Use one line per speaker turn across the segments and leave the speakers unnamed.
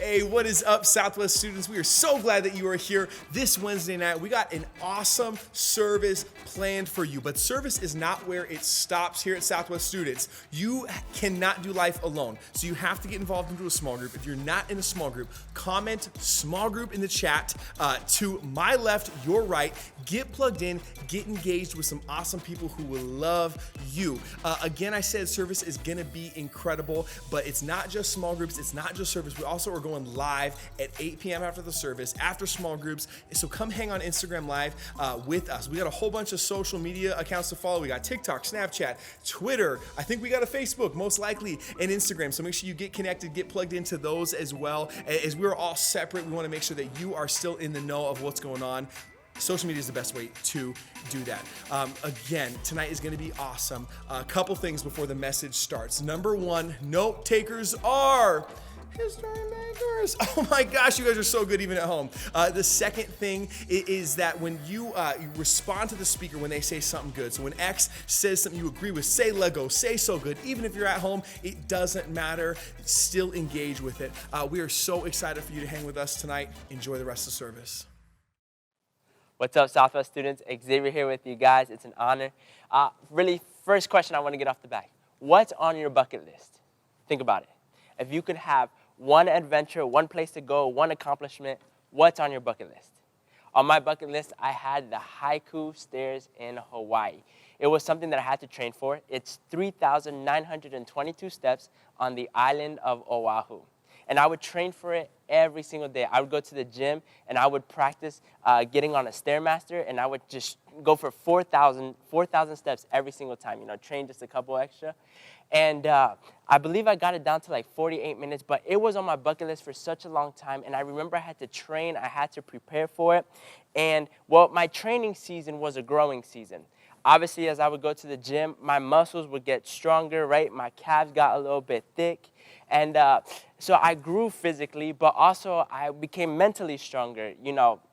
Hey, what is up, Southwest students? We are so glad that you are here this Wednesday night. We got an awesome service planned for you, but service is not where it stops here at Southwest Students. You cannot do life alone, so you have to get involved into a small group. If you're not in a small group, comment small group in the chat to my left, your right. Get plugged in, get engaged with some awesome people who will love you. Again, I said service is gonna be incredible, but it's not just small groups, it's not just service. We also are going live at 8 p.m. after the service, after small groups. So come hang on Instagram Live with us. We got a whole bunch of social media accounts to follow. We got TikTok, Snapchat, Twitter. I think we got a Facebook, most likely, and Instagram. So make sure you get connected, get plugged into those as well. As we're all separate, we want to make sure that you are still in the know of what's going on. Social media is the best way to do that. Again, tonight is going to be awesome. A couple things before the message starts. Number one, note takers are history makers. Oh my gosh, you guys are so good even at home. The second thing is that when you respond to the speaker when they say something good. So when X says something you agree with, say Lego, say so good. Even if you're at home, it doesn't matter. Still engage with it. We are so excited for you to hang with us tonight. Enjoy the rest of the service.
What's up, Southwest students? Xavier here with you guys. It's an honor. Really, first question I want to get off the bat. What's on your bucket list? Think about it. If you could have one adventure, one place to go, one accomplishment, what's on your bucket list? On my bucket list, I had the Haiku Stairs in Hawaii. It was something that I had to train for. It's 3,922 steps on the island of Oahu. And I would train for it every single day. I would go to the gym, and I would practice getting on a Stairmaster, and I would just go for 4,000 steps every single time, train just a couple extra. And I believe I got it down to like 48 minutes, but it was on my bucket list for such a long time, and I remember I had to train, I had to prepare for it. And, well, my training season was a growing season. Obviously, as I would go to the gym, my muscles would get stronger, right? My calves got a little bit thick. And so I grew physically, but also I became mentally stronger.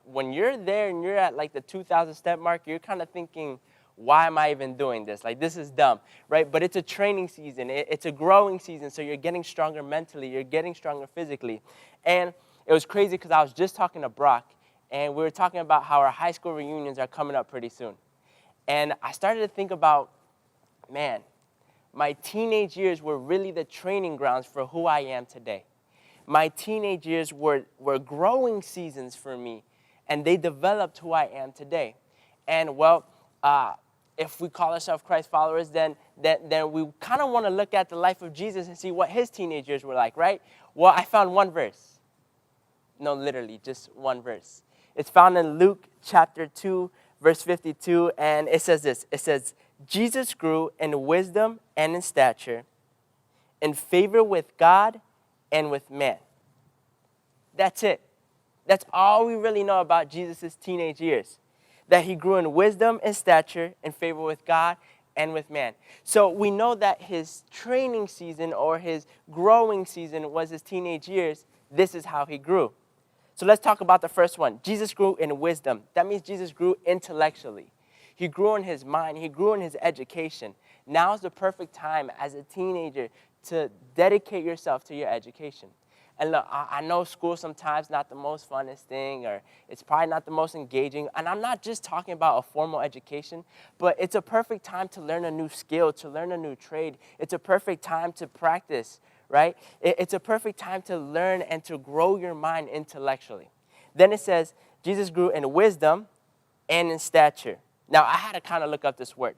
When you're there and you're at like the 2,000 step mark, you're kind of thinking, why am I even doing this? Like, this is dumb, right? But it's a training season. It's a growing season, so you're getting stronger mentally. You're getting stronger physically. And it was crazy because I was just talking to Brock, and we were talking about how our high school reunions are coming up pretty soon. And I started to think about, man, my teenage years were really the training grounds for who I am today. My teenage years were growing seasons for me, and they developed who I am today. And, well, if we call ourselves Christ followers, then we kind of want to look at the life of Jesus and see what his teenage years were like, right? Well, I found one verse. No, literally, just one verse. It's found in Luke chapter 2, verse 52, and it says this. It says, Jesus grew in wisdom and in stature, in favor with God and with man. That's it. That's all we really know about Jesus' teenage years. That he grew in wisdom and stature, in favor with God and with man. So we know that his training season or his growing season was his teenage years. This is how he grew. So let's talk about the first one. Jesus grew in wisdom. That means Jesus grew intellectually. He grew in his mind. He grew in his education. Now's the perfect time as a teenager to dedicate yourself to your education. And look, I know school sometimes not the most funnest thing, or it's probably not the most engaging. And I'm not just talking about a formal education, but it's a perfect time to learn a new skill, to learn a new trade. It's a perfect time to practice, right? It's a perfect time to learn and to grow your mind intellectually. Then it says, Jesus grew in wisdom and in stature. Now, I had to kind of look up this word.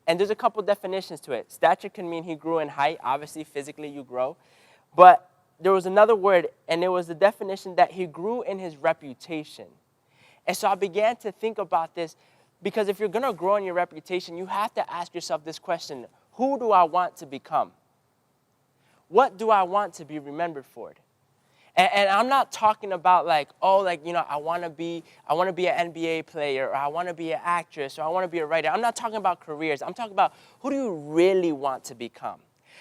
And there's a couple definitions to it. Stature can mean he grew in height. Obviously, physically, you grow. But there was another word, and it was the definition that he grew in his reputation. And so I began to think about this, because if you're going to grow in your reputation, you have to ask yourself this question: who do I want to become? What do I want to be remembered for? And I'm not talking about I want to be an NBA player, or I want to be an actress, or I want to be a writer. I'm not talking about careers. I'm talking about, who do you really want to become?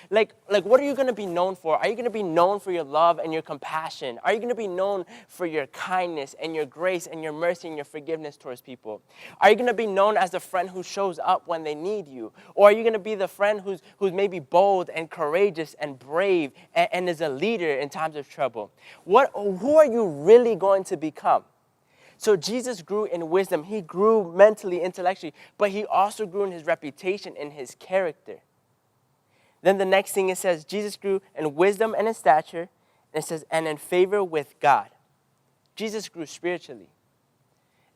Like what are you going to be known for? Are you going to be known for your love and your compassion? Are you going to be known for your kindness and your grace and your mercy and your forgiveness towards people? Are you going to be known as the friend who shows up when they need you? Or are you going to be the friend who's maybe bold and courageous and brave and is a leader in times of trouble? Who are you really going to become? So Jesus grew in wisdom. He grew mentally, intellectually, but he also grew in his reputation and his character. Then the next thing it says, Jesus grew in wisdom and in stature. And it says, and in favor with God. Jesus grew spiritually.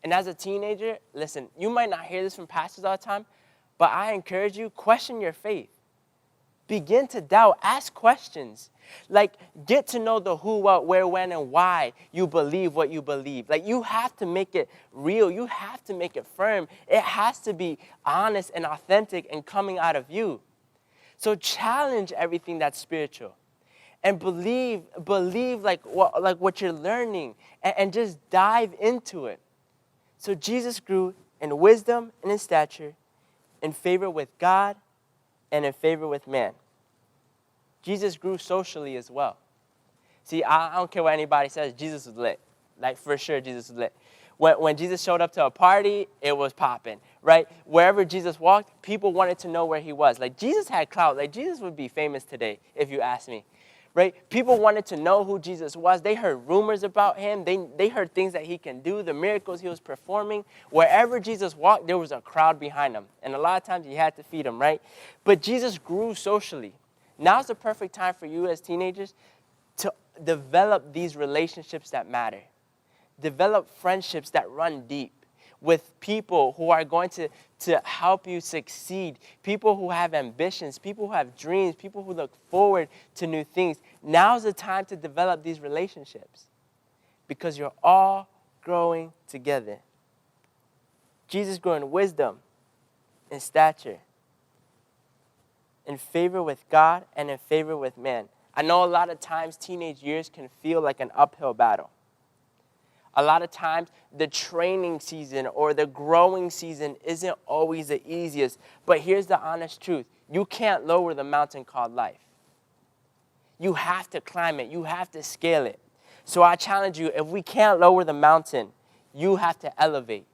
And as a teenager, listen, you might not hear this from pastors all the time, but I encourage you, question your faith. Begin to doubt. Ask questions. Like, get to know the who, what, where, when, and why you believe what you believe. Like, you have to make it real. You have to make it firm. It has to be honest and authentic and coming out of you. So challenge everything that's spiritual, and believe like what you're learning, and just dive into it. So Jesus grew in wisdom and in stature, in favor with God, and in favor with man. Jesus grew socially as well. See, I don't care what anybody says, Jesus was lit. Like, for sure, Jesus was lit. When Jesus showed up to a party, it was popping, right? Wherever Jesus walked, people wanted to know where he was. Like, Jesus had clout. Like, Jesus would be famous today, if you ask me, right? People wanted to know who Jesus was. They heard rumors about him. They heard things that he can do, the miracles he was performing. Wherever Jesus walked, there was a crowd behind him. And a lot of times, he had to feed them, right? But Jesus grew socially. Now's the perfect time for you as teenagers to develop these relationships that matter. Develop friendships that run deep with people who are going to help you succeed, people who have ambitions, people who have dreams, people who look forward to new things. Now's the time to develop these relationships because you're all growing together. Jesus grew in wisdom, in stature, in favor with God, and in favor with man. I know a lot of times teenage years can feel like an uphill battle. A lot of times, the training season or the growing season isn't always the easiest. But here's the honest truth. You can't lower the mountain called life. You have to climb it. You have to scale it. So I challenge you, if we can't lower the mountain, you have to elevate.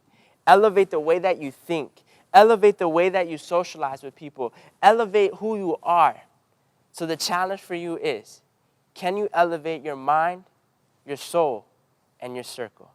Elevate the way that you think. Elevate the way that you socialize with people. Elevate who you are. So the challenge for you is, can you elevate your mind, your soul, and your circle?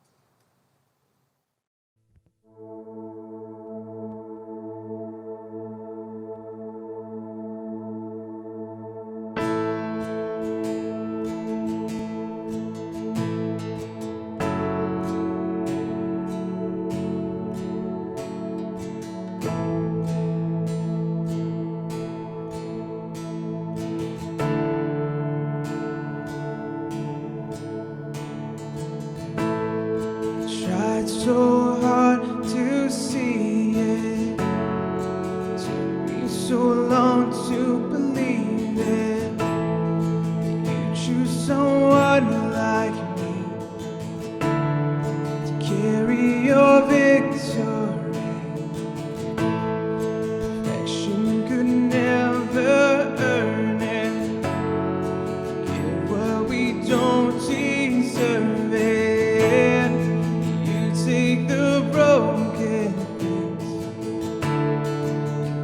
So hard to see it, took me so long to believe it, that you choose someone like me to carry your victory. Perfection could never earn it, give what we don't deserve it. Take the broken things,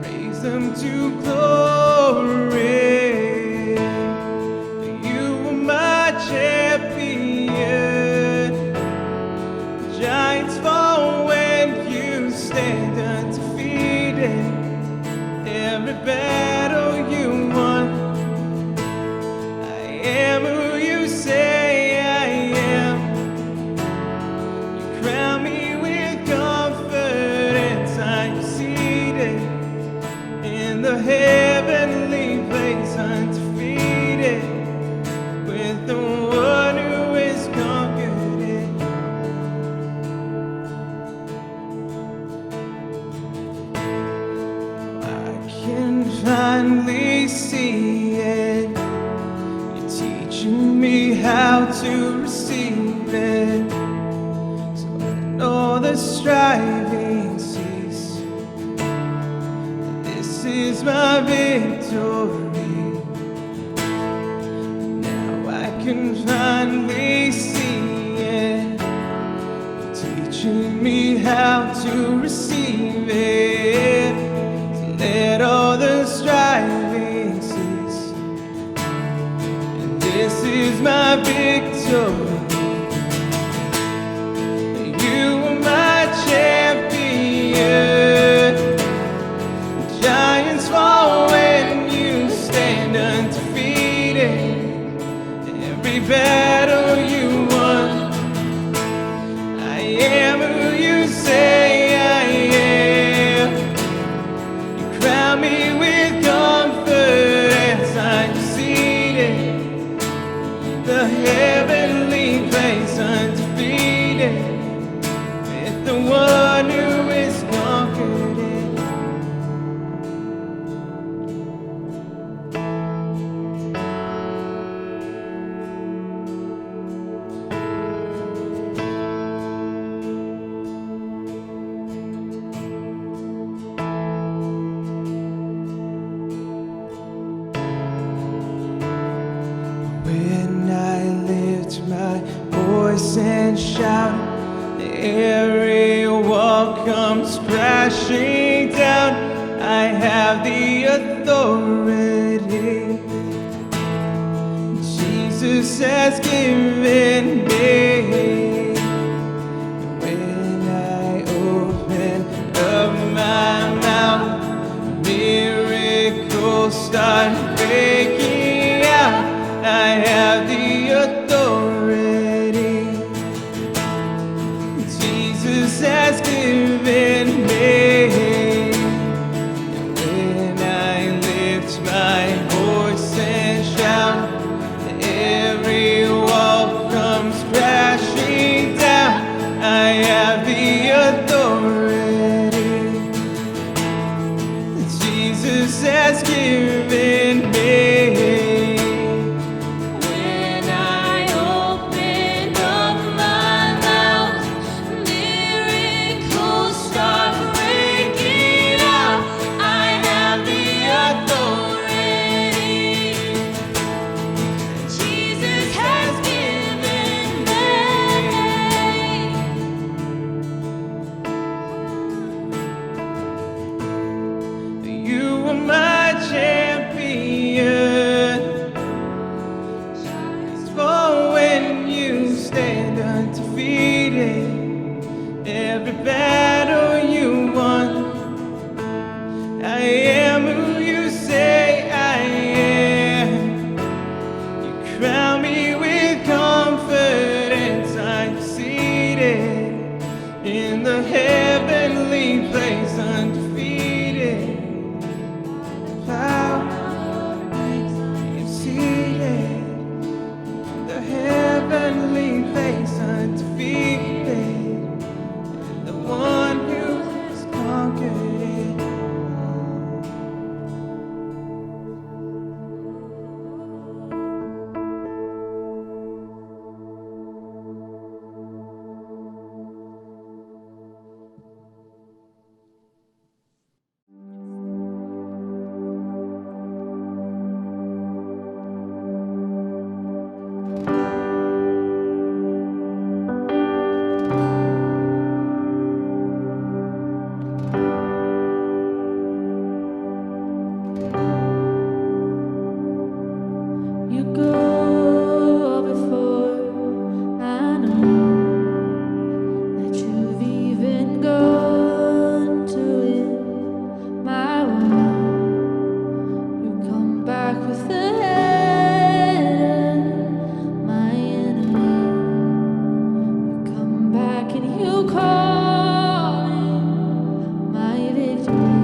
raise them to glory. You are my champion. The giants fall when you stand undefeated. Every battle you won, I am who you say I am. Crown me with confidence, I'm seated in the heavenly place, undefeated, with the one who has conquered it. I can finally see it, you're teaching me how to receive it. All the striving cease. This is my victory. receive it. So let all the striving cease. And this is my victory. You are my champion. Giants fall when you stand undefeated. Every battle you won. I am who you say I am. You crown me with confidence. I'm seated in the heavenly place, undefeated, with the one who is conquered it. When I lift my voice and shout, the aerial wall comes crashing down. I have the authority Jesus has given me. When I open up my mouth, miracles start breaking out. I have the authority Jesus has given me. And when I lift my voice and shout, every wall comes crashing down. I have the authority Jesus has given me. You are my champion. Giants fall when you stand undefeated. Every battle you won. I am who you say I am. You crown me with confidence. I'm seated in the heavenly place, undefeated. I'm seated in the heavenly place, undefeated. The one who has conquered it.
You go before, I know that you've even gone to win my war. You come back with the head of my enemy. You come back and you call it my victory.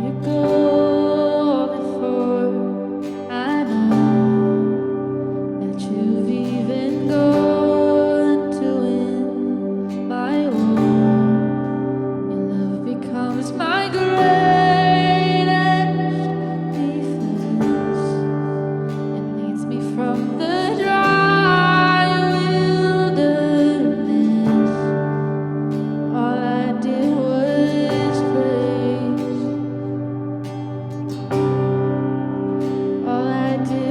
You go before, I know that you've even gone to win my war. Your love becomes my greatest defense. It leads me from the dry wilderness. All I did was praise. All I did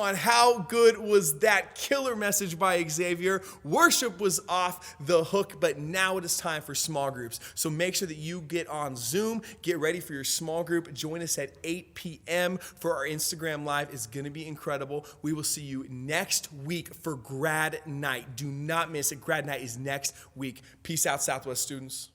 on, how good was that killer message by Xavier? Worship was off the hook, but now it is time for small groups. So make sure that you get on Zoom, get ready for your small group. Join us at 8 p.m. for our Instagram Live. It's going to be incredible. We will see you next week for grad night. Do not miss it. Grad night is next week. Peace out, Southwest students.